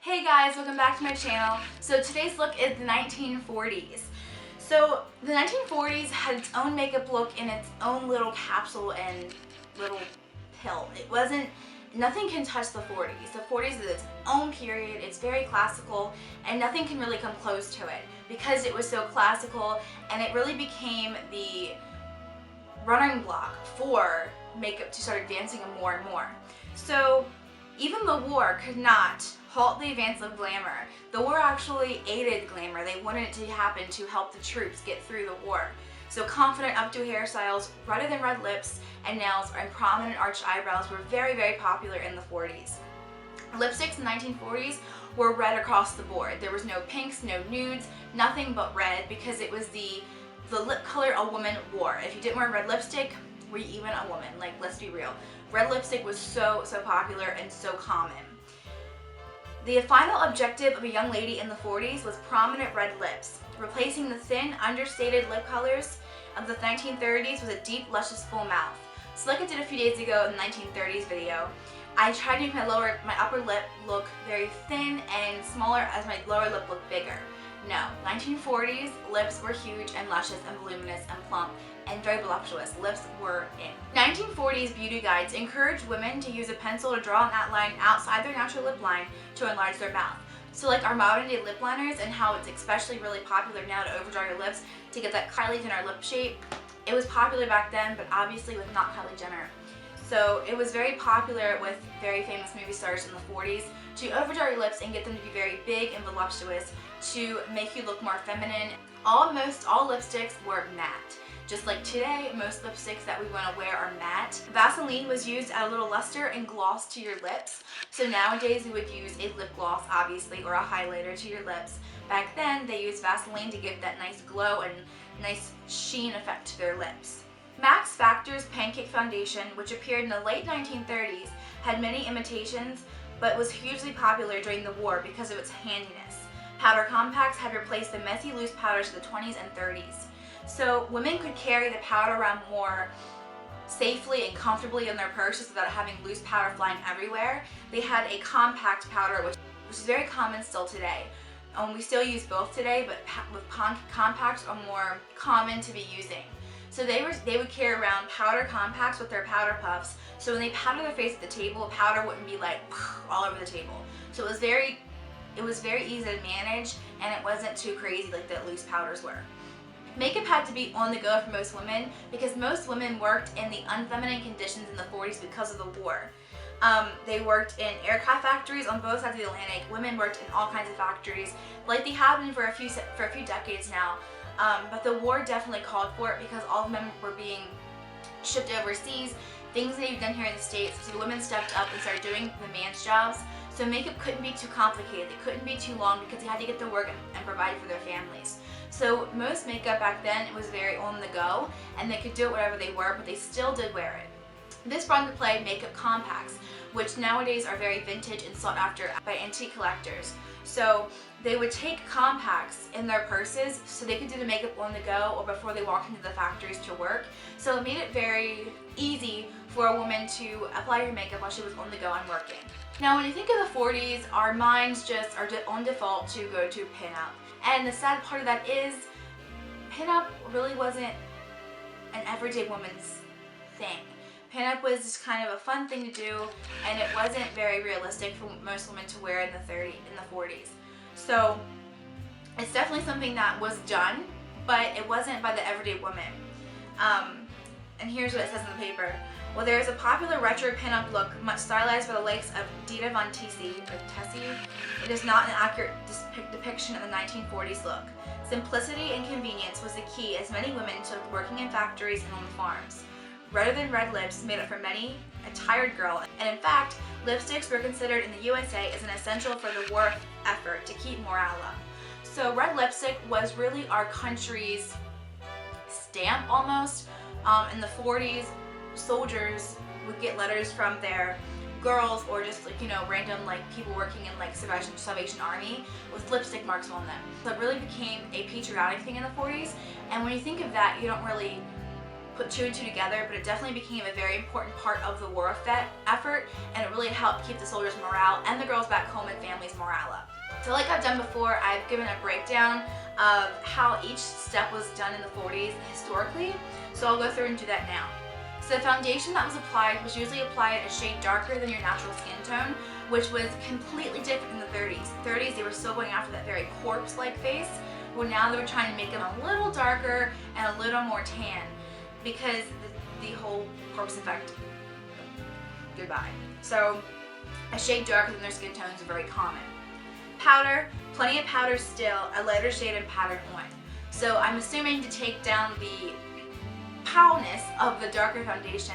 Hey guys, welcome back to my channel. So today's look is the 1940s. So the 1940s had its own makeup look in its own little capsule and little pill. Nothing can touch the 40s. The 40s is its own period, it's very classical, and nothing can really come close to it because it was so classical, and it really became the running block for makeup to start advancing more and more. So even the war could not halt the advance of glamour. The war actually aided glamour. They wanted it to happen to help the troops get through the war. So confident updo hairstyles, redder than red lips and nails, and prominent arched eyebrows were very, very popular in the 40s. Lipsticks in the 1940s were red across the board. There was no pinks, no nudes, nothing but red, because it was the lip color a woman wore. If you didn't wear red lipstick, were you even a woman? Like, let's be real. Red lipstick was so popular and so common. The final objective of a young lady in the 40s was prominent red lips. Replacing the thin, understated lip colors of the 1930s was a deep, luscious, full mouth. So like I did a few days ago in the 1930s video, I tried to make my upper lip look very thin and smaller as my lower lip looked bigger. No, 1940s lips were huge and luscious and voluminous and plump and very voluptuous. Lips were in. 1940s beauty guides encouraged women to use a pencil to draw an outline outside their natural lip line to enlarge their mouth. So like our modern day lip liners, and how it's especially really popular now to overdraw your lips to get that Kylie Jenner lip shape. It was popular back then, but obviously with not Kylie Jenner. So it was very popular with very famous movie stars in the 40s to overdraw your lips and get them to be very big and voluptuous to make you look more feminine. Almost all lipsticks were matte. Just like today, most lipsticks that we want to wear are matte. Vaseline was used to add a little luster and gloss to your lips. So nowadays we would use a lip gloss, obviously, or a highlighter to your lips. Back then, they used Vaseline to give that nice glow and nice sheen effect to their lips. Max Factor's Pancake Foundation, which appeared in the late 1930s, had many imitations, but was hugely popular during the war because of its handiness. Powder compacts had replaced the messy loose powders of the 20s and 30s. So women could carry the powder around more safely and comfortably in their purses without having loose powder flying everywhere. They had a compact powder, which is very common still today. We still use both today, but compacts are more common to be using. So they would carry around powder compacts with their powder puffs, so when they powder their face at the table, powder wouldn't be like all over the table. So it was very easy to manage, and it wasn't too crazy like the loose powders were. Makeup had to be on the go for most women because most women worked in the unfeminine conditions in the 40s because of the war. They worked in aircraft factories on both sides of the Atlantic. Women worked in all kinds of factories, like they have been for a few decades now. But the war definitely called for it because all the men were being shipped overseas. Things they've done here in the States, so the women stepped up and started doing the man's jobs. So makeup couldn't be too complicated. It couldn't be too long because they had to get to work and provide for their families. So most makeup back then, it was very on the go, and they could do it wherever they were, but they still did wear it. This brought into play makeup compacts, which nowadays are very vintage and sought after by antique collectors. So they would take compacts in their purses so they could do the makeup on the go or before they walked into the factories to work. So it made it very easy for a woman to apply her makeup while she was on the go and working. Now when you think of the 40s, our minds just are on default to go to pinup. And the sad part of that is, pinup really wasn't an everyday woman's thing. Pinup was just kind of a fun thing to do, and it wasn't very realistic for most women to wear in the 40s. So it's definitely something that was done, but it wasn't by the everyday woman. And here's what it says in the paper. Well, there is a popular retro pinup look, much stylized by the likes of Dita Von Teese, it is not an accurate depiction of the 1940s look. Simplicity and convenience was the key, as many women took working in factories and on farms. Redder than red lips made it for many a tired girl, and in fact, lipsticks were considered in the USA as an essential for the war effort to keep morale up. So red lipstick was really our country's stamp almost. In the 40s, soldiers would get letters from their girls or just random people working in Salvation Army with lipstick marks on them. So it really became a patriotic thing in the 40s, and when you think of that, you don't really put two and two together, but it definitely became a very important part of the war effort, and it really helped keep the soldiers' morale and the girls back home and families' morale up. So like I've done before, I've given a breakdown of how each step was done in the 40s historically, so I'll go through and do that now. So the foundation that was applied was usually applied a shade darker than your natural skin tone, which was completely different in the 30s. 30s, they were still going after that very corpse-like face, well now they were trying to make them a little darker and a little more tan, because the whole corpse effect, goodbye. So a shade darker than their skin tones are very common. Powder, plenty of powder still, a lighter shade and pattern on. So I'm assuming to take down the powerness of the darker foundation,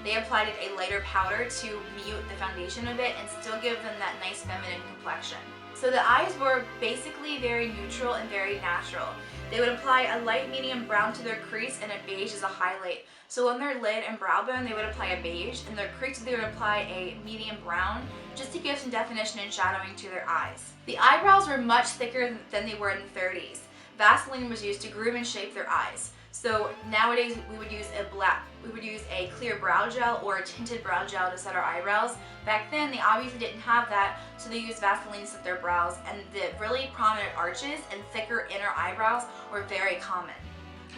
they applied it a lighter powder to mute the foundation a bit and still give them that nice feminine complexion. So the eyes were basically very neutral and very natural. They would apply a light medium brown to their crease and a beige as a highlight. So on their lid and brow bone they would apply a beige, and their crease they would apply a medium brown just to give some definition and shadowing to their eyes. The eyebrows were much thicker than they were in the 30s. Vaseline was used to groom and shape their eyes. So nowadays we would use a clear brow gel or a tinted brow gel to set our eyebrows. Back then they obviously didn't have that, so they used Vaseline to set their brows, and the really prominent arches and thicker inner eyebrows were very common.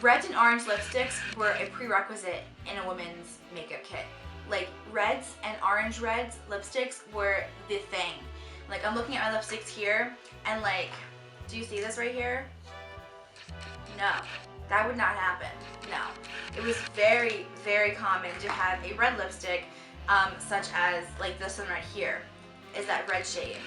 Red and orange lipsticks were a prerequisite in a woman's makeup kit. Like reds and orange reds lipsticks were the thing. Like I'm looking at my lipsticks here and like, do you see this right here? No. That would not happen, no. It was very, very common to have a red lipstick, such as like this one right here, is that red shade.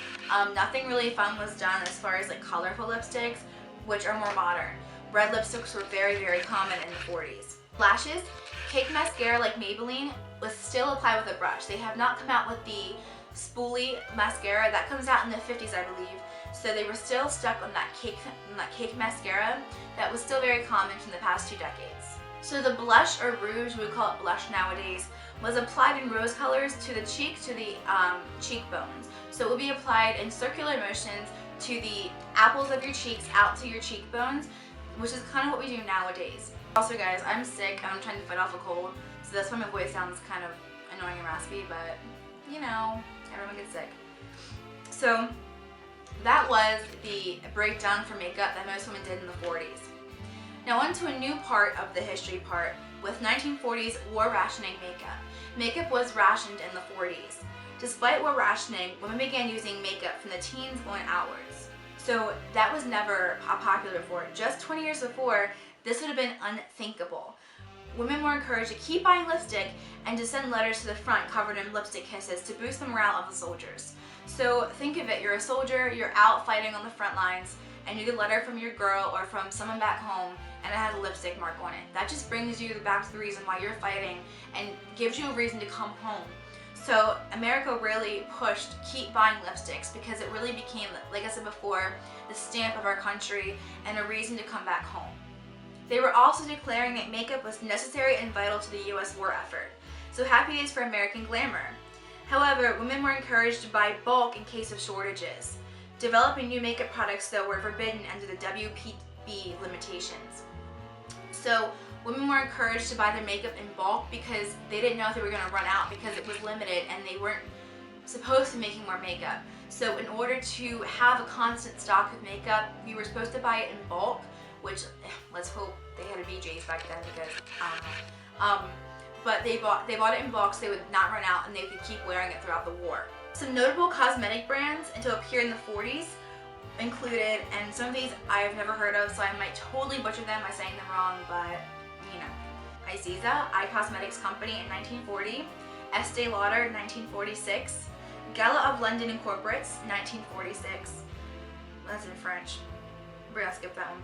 Nothing really fun was done as far as like colorful lipsticks, which are more modern. Red lipsticks were very, very common in the 40s. Lashes, cake mascara like Maybelline was still applied with a brush. They have not come out with the spoolie mascara. That comes out in the 50s, I believe. So they were still stuck on that cake mascara that was still very common from the past 2 decades. So the blush or rouge, we would call it blush nowadays, was applied in rose colors to the cheek, to the cheekbones. So it would be applied in circular motions to the apples of your cheeks out to your cheekbones, which is kind of what we do nowadays. Also guys, I'm sick, I'm trying to fight off a cold, so that's why my voice sounds kind of annoying and raspy, but you know, everyone gets sick. So that was the breakdown for makeup that most women did in the 40s. Now on to a new part of the history part with 1940s war rationing makeup. Makeup was rationed in the 40s. Despite war rationing, women began using makeup from the teens on outwards. So that was never popular before. Just 20 years before, this would have been unthinkable. Women were encouraged to keep buying lipstick and to send letters to the front covered in lipstick kisses to boost the morale of the soldiers. So think of it, you're a soldier, you're out fighting on the front lines, and you get a letter from your girl or from someone back home and it has a lipstick mark on it. That just brings you back to the reason why you're fighting and gives you a reason to come home. So America really pushed keep buying lipsticks because it really became, like I said before, the stamp of our country and a reason to come back home. They were also declaring that makeup was necessary and vital to the US war effort. So happy days for American glamour. However, women were encouraged to buy bulk in case of shortages. Developing new makeup products though were forbidden under the WPB limitations. So women were encouraged to buy their makeup in bulk because they didn't know if they were going to run out because it was limited and they weren't supposed to be making more makeup. So in order to have a constant stock of makeup, we were supposed to buy it in bulk, which let's hope they had a BJ's back then because I don't know. But they bought it in bulk so they would not run out and they could keep wearing it throughout the war. Some notable cosmetic brands to appear in the 40s included, and some of these I've never heard of, so I might totally butcher them by saying them wrong, but you know. Iziza, Eye Cosmetics Company in 1940, Estee Lauder 1946, Gala of London Incorporates 1946. That's in French. We're gonna skip that one.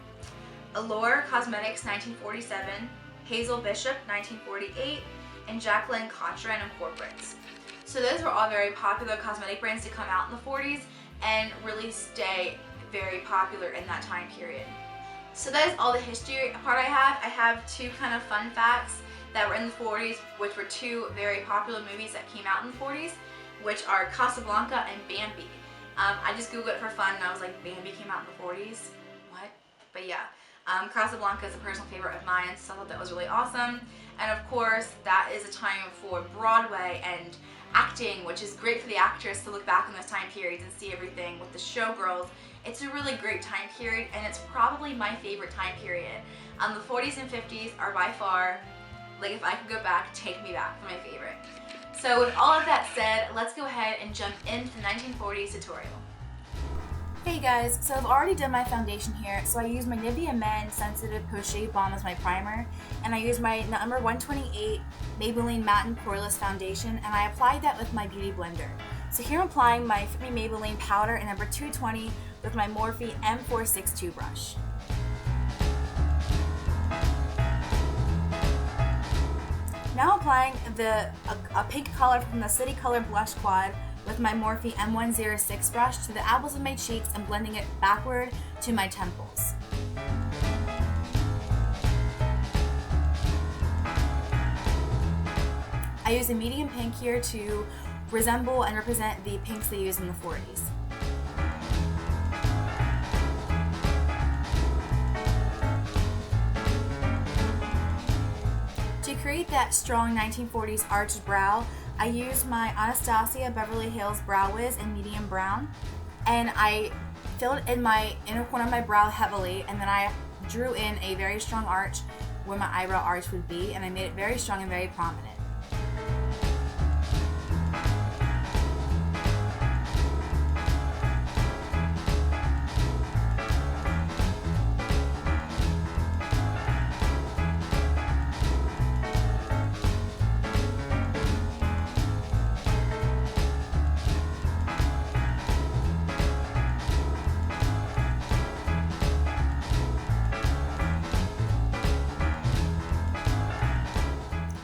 Allure Cosmetics 1947, Hazel Bishop 1948, and Jacqueline Cochran Incorporates. So those were all very popular cosmetic brands to come out in the 40s and really stay very popular in that time period. So that is all the history part I have. I have 2 kind of fun facts that were in the 40s, which were 2 very popular movies that came out in the 40s, which are Casablanca and Bambi. I just googled it for fun and I was like, Bambi came out in the 40s? What? But yeah. Casablanca is a personal favorite of mine, so I thought that was really awesome. And of course, that is a time for Broadway and acting, which is great for the actress to look back on those time periods and see everything with the showgirls. It's a really great time period, and it's probably my favorite time period. The 40s and 50s are by far, like if I could go back, take me back, my favorite. So with all of that said, let's go ahead and jump into the 1940s tutorial. Hey guys, so I've already done my foundation here, so I use my Nivea Men Sensitive Post-Shave Balm as my primer, and I use my number 128 Maybelline Matte and Poreless Foundation, and I applied that with my Beauty Blender. So here I'm applying my Fit Me Maybelline Powder in number 220 with my Morphe M462 brush. Now applying a pink color from the City Color Blush Quad with my Morphe M106 brush to the apples of my cheeks and blending it backward to my temples. I use a medium pink here to resemble and represent the pinks they used in the 40s. To create that strong 1940s arched brow, I used my Anastasia Beverly Hills Brow Wiz in medium brown, and I filled in my inner corner of my brow heavily, and then I drew in a very strong arch where my eyebrow arch would be, and I made it very strong and very prominent.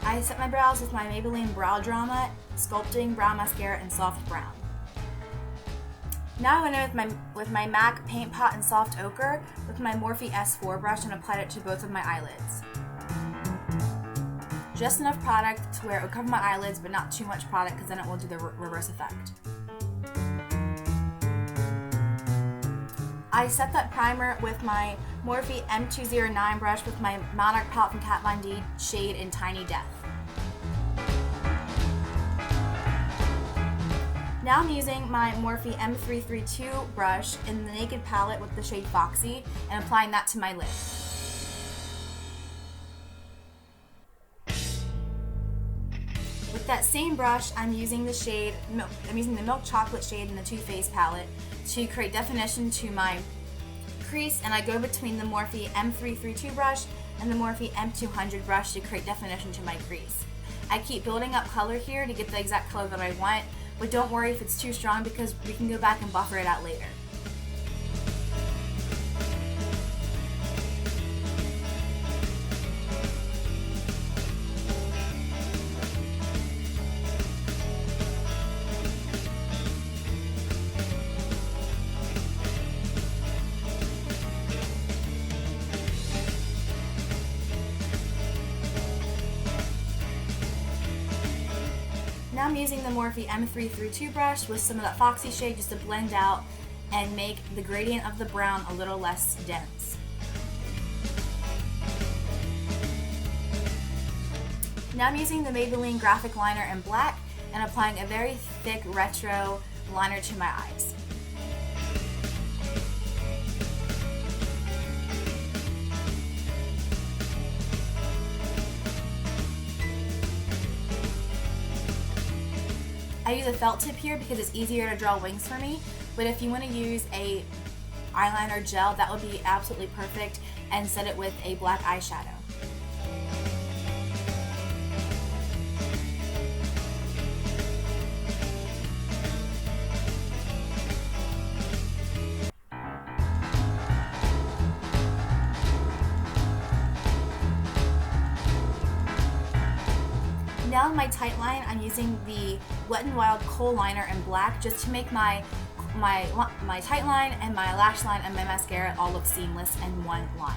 I set my brows with my Maybelline Brow Drama Sculpting Brow Mascara in Soft Brown. Now I went in with my MAC Paint Pot in Soft Ochre with my Morphe S4 brush and applied it to both of my eyelids. Just enough product to where it would cover my eyelids, but not too much product because then it will do the reverse effect. I set that primer with my Morphe M209 brush with my Monarch palette from Kat Von D shade in Tiny Death. Now I'm using my Morphe M332 brush in the Naked palette with the shade Foxy and applying that to my lid. With that same brush, I'm using the Milk Chocolate shade in the Too Faced palette to create definition to my crease, and I go between the Morphe M332 brush and the Morphe M200 brush to create definition to my crease. I keep building up color here to get the exact color that I want, but don't worry if it's too strong because we can go back and buffer it out later. Now I'm using the Morphe M332 brush with some of that Foxy shade just to blend out and make the gradient of the brown a little less dense. Now I'm using the Maybelline Graphic Liner in black and applying a very thick retro liner to my eyes. I use a felt tip here because it's easier to draw wings for me, but if you want to use a eyeliner gel, that would be absolutely perfect, and set it with a black eyeshadow. Now in my tight line, I'm using the Wet n Wild Kohl Liner in black just to make my tight line and my lash line and my mascara all look seamless in one line.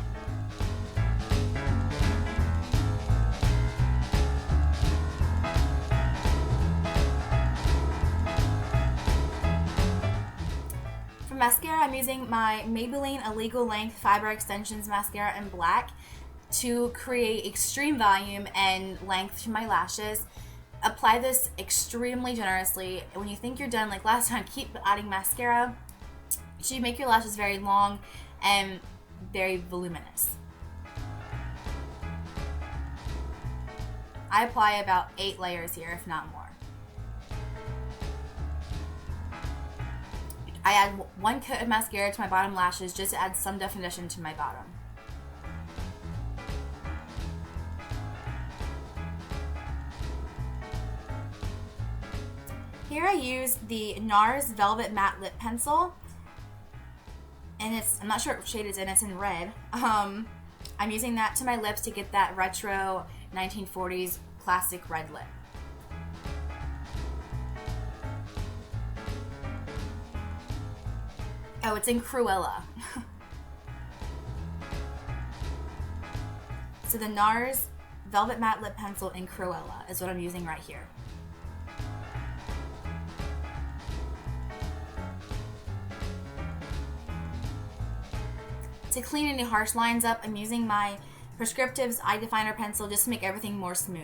From mascara, I'm using my Maybelline Illegal Length Fiber Extensions Mascara in black to create extreme volume and length to my lashes. Apply this extremely generously. When you think you're done, like last time, keep adding mascara. It should make your lashes very long and very voluminous. I apply about 8 layers here, if not more. I add 1 coat of mascara to my bottom lashes just to add some definition to my bottom. Here I use the NARS Velvet Matte Lip Pencil, and I'm not sure what shade it's in, it's in red. I'm using that to my lips to get that retro 1940s classic red lip. Oh, it's in Cruella. So the NARS Velvet Matte Lip Pencil in Cruella is what I'm using right here. To clean any harsh lines up, I'm using my Prescriptives Eye Definer Pencil just to make everything more smooth.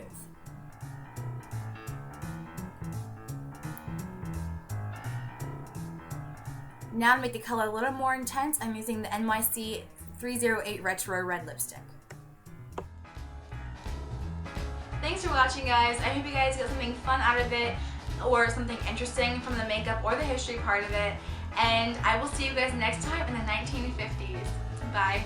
Now to make the color a little more intense, I'm using the NYC 308 Retro Red Lipstick. Thanks for watching, guys. I hope you guys get something fun out of it or something interesting from the makeup or the history part of it. And I will see you guys next time in the 1950s. Bye.